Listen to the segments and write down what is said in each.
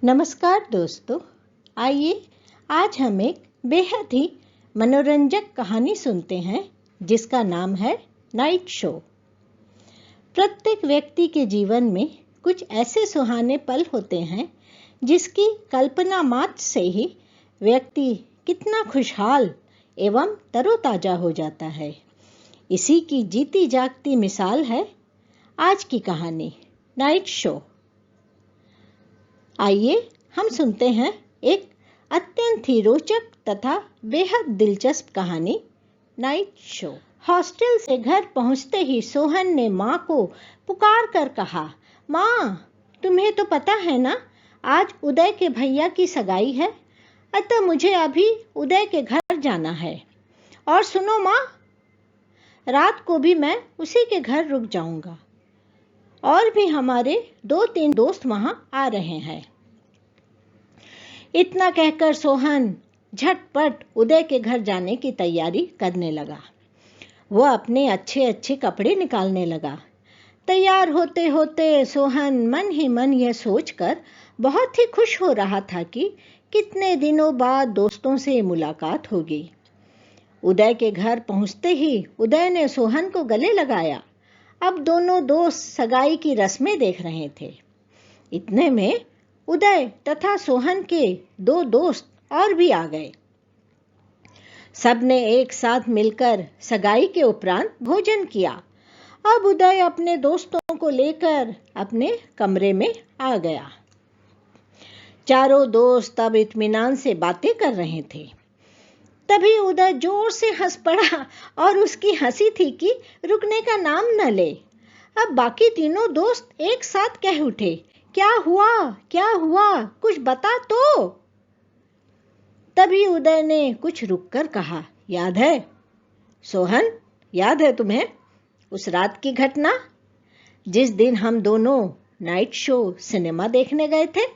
नमस्कार दोस्तों, आइए आज हम एक बेहद ही मनोरंजक कहानी सुनते हैं जिसका नाम है नाइट शो। प्रत्येक व्यक्ति के जीवन में कुछ ऐसे सुहाने पल होते हैं जिसकी कल्पना मात्र से ही व्यक्ति कितना खुशहाल एवं तरोताजा हो जाता है। इसी की जीती जागती मिसाल है आज की कहानी नाइट शो। आइए हम सुनते हैं एक अत्यंत ही रोचक तथा बेहद दिलचस्प कहानी नाइट शो। हॉस्टल से घर पहुंचते ही सोहन ने माँ को पुकार कर कहा, माँ, तुम्हें तो पता है ना, आज उदय के भैया की सगाई है, अतः मुझे अभी उदय के घर जाना है। और सुनो माँ, रात को भी मैं उसी के घर रुक जाऊंगा। और भी हमारे 2-3 दोस्त वहां आ रहे हैं। इतना कहकर सोहन झटपट उदय के घर जाने की तैयारी करने लगा। वह अपने अच्छे अच्छे कपड़े निकालने लगा। तैयार होते होते सोहन मन ही मन यह सोचकर बहुत ही खुश हो रहा था कि कितने दिनों बाद दोस्तों से मुलाकात होगी। उदय के घर पहुंचते ही उदय ने सोहन को गले लगाया। अब दोनों दोस्त सगाई की रस्में देख रहे थे। इतने में उदय तथा सोहन के 2 दोस्त और भी आ गए। सबने एक साथ मिलकर सगाई के उपरांत भोजन किया। अब उदय अपने दोस्तों को लेकर अपने कमरे में आ गया। चारों दोस्त अब इत्मीनान से बातें कर रहे थे। तभी उदय जोर से हंस पड़ा और उसकी हंसी थी कि रुकने का नाम न ले। अब बाकी तीनों दोस्त एक साथ कह उठे, क्या हुआ, क्या हुआ, कुछ बता तो। तभी उदय ने कुछ रुककर कहा, याद है सोहन, याद है तुम्हें उस रात की घटना जिस दिन हम दोनों नाइट शो सिनेमा देखने गए थे?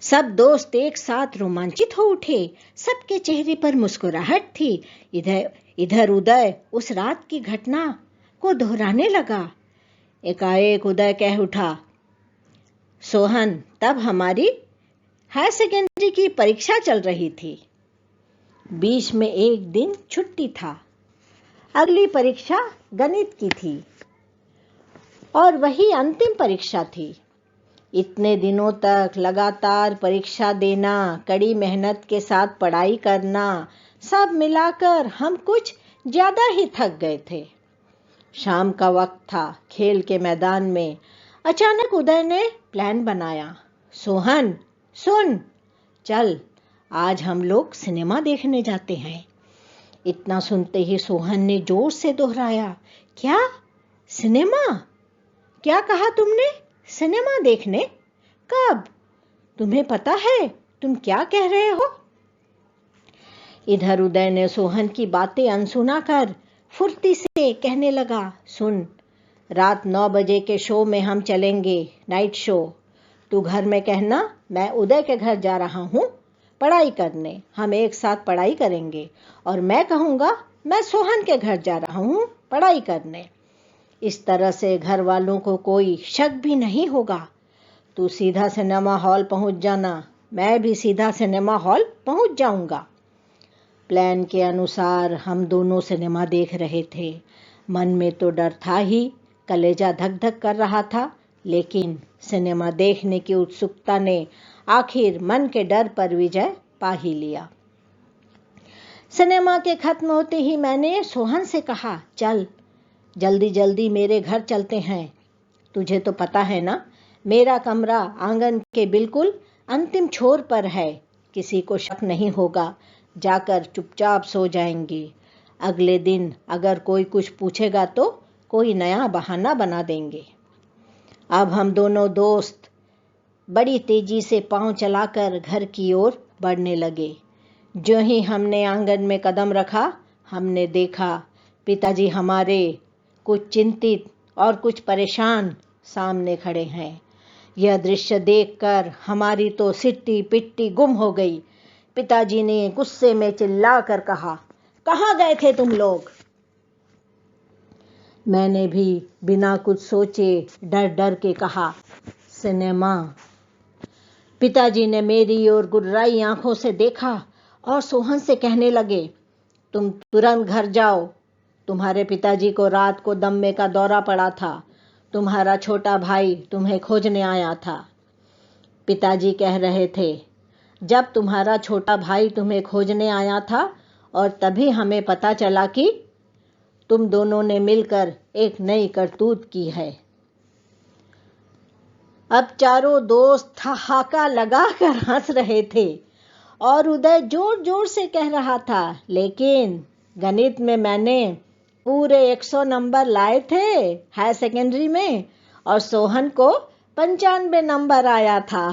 सब दोस्त एक साथ रोमांचित हो उठे। सबके चेहरे पर मुस्कुराहट थी। इधर उदय उस रात की घटना को दोहराने लगा। एकाएक उदय कह उठा, सोहन, तब हमारी हायर सेकेंडरी की परीक्षा चल रही थी। बीच में एक दिन छुट्टी था। अगली परीक्षा गणित की थी और वही अंतिम परीक्षा थी। इतने दिनों तक लगातार परीक्षा देना, कड़ी मेहनत के साथ पढ़ाई करना, सब मिलाकर हम कुछ ज्यादा ही थक गए थे। शाम का वक्त था। खेल के मैदान में अचानक उदय ने प्लान बनाया, सोहन सुन, चल आज हम लोग सिनेमा देखने जाते हैं। इतना सुनते ही सोहन ने जोर से दोहराया, क्या सिनेमा? क्या कहा तुमने? सिनेमा देखने? कब? तुम्हें पता है तुम क्या कह रहे हो? इधर उदय ने सोहन की बातें अनसुना कर फुर्ती से कहने लगा, सुन, रात 9 बजे के शो में हम चलेंगे, नाइट शो। तू घर में कहना मैं उदय के घर जा रहा हूँ पढ़ाई करने, हम एक साथ पढ़ाई करेंगे। और मैं कहूँगा मैं सोहन के घर जा रहा हूँ पढ़ाई करने। इस तरह से घर वालों को कोई शक भी नहीं होगा। तू सीधा सिनेमा हॉल पहुंच जाना, मैं भी सीधा सिनेमा हॉल पहुंच जाऊंगा। प्लान के अनुसार हम दोनों सिनेमा देख रहे थे। मन में तो डर था ही, कलेजा धक धक कर रहा था, लेकिन सिनेमा देखने की उत्सुकता ने आखिर मन के डर पर विजय पा ही लिया। सिनेमा के खत्म होते ही मैंने सोहन से कहा, चल जल्दी जल्दी मेरे घर चलते हैं। तुझे तो पता है ना, मेरा कमरा आंगन के बिल्कुल अंतिम छोर पर है। किसी को शक नहीं होगा, जाकर चुपचाप सो जाएंगी। अगले दिन अगर कोई कुछ पूछेगा तो कोई नया बहाना बना देंगे। अब हम दोनों दोस्त बड़ी तेजी से पांव चलाकर घर की ओर बढ़ने लगे। जो ही हमने आंगन में कदम रखा, हमने देखा पिताजी हमारे कुछ चिंतित और कुछ परेशान सामने खड़े हैं। यह दृश्य देखकर हमारी तो सिट्टी पिट्टी गुम हो गई। पिताजी ने गुस्से में चिल्लाकर कहा, कहाँ गए थे तुम लोग? मैंने भी बिना कुछ सोचे डर डर के कहा, सिनेमा। पिताजी ने मेरी ओर गुर्राई आंखों से देखा और सोहन से कहने लगे, तुम तुरंत घर जाओ। तुम्हारे पिताजी को रात को दम्मे का दौरा पड़ा था। तुम्हारा छोटा भाई तुम्हें खोजने आया था। पिताजी कह रहे थे, जब तुम्हारा छोटा भाई तुम्हें खोजने आया था और तभी हमें पता चला कि तुम दोनों ने मिलकर एक नई करतूत की है। अब चारों दोस्त ठहाका लगाकर हंस रहे थे और उदय जोर जोर से कह रहा था, लेकिन गणित में मैंने पूरे 100 नंबर लाए थे हायर सेकेंडरी में और सोहन को 95 नंबर आया था।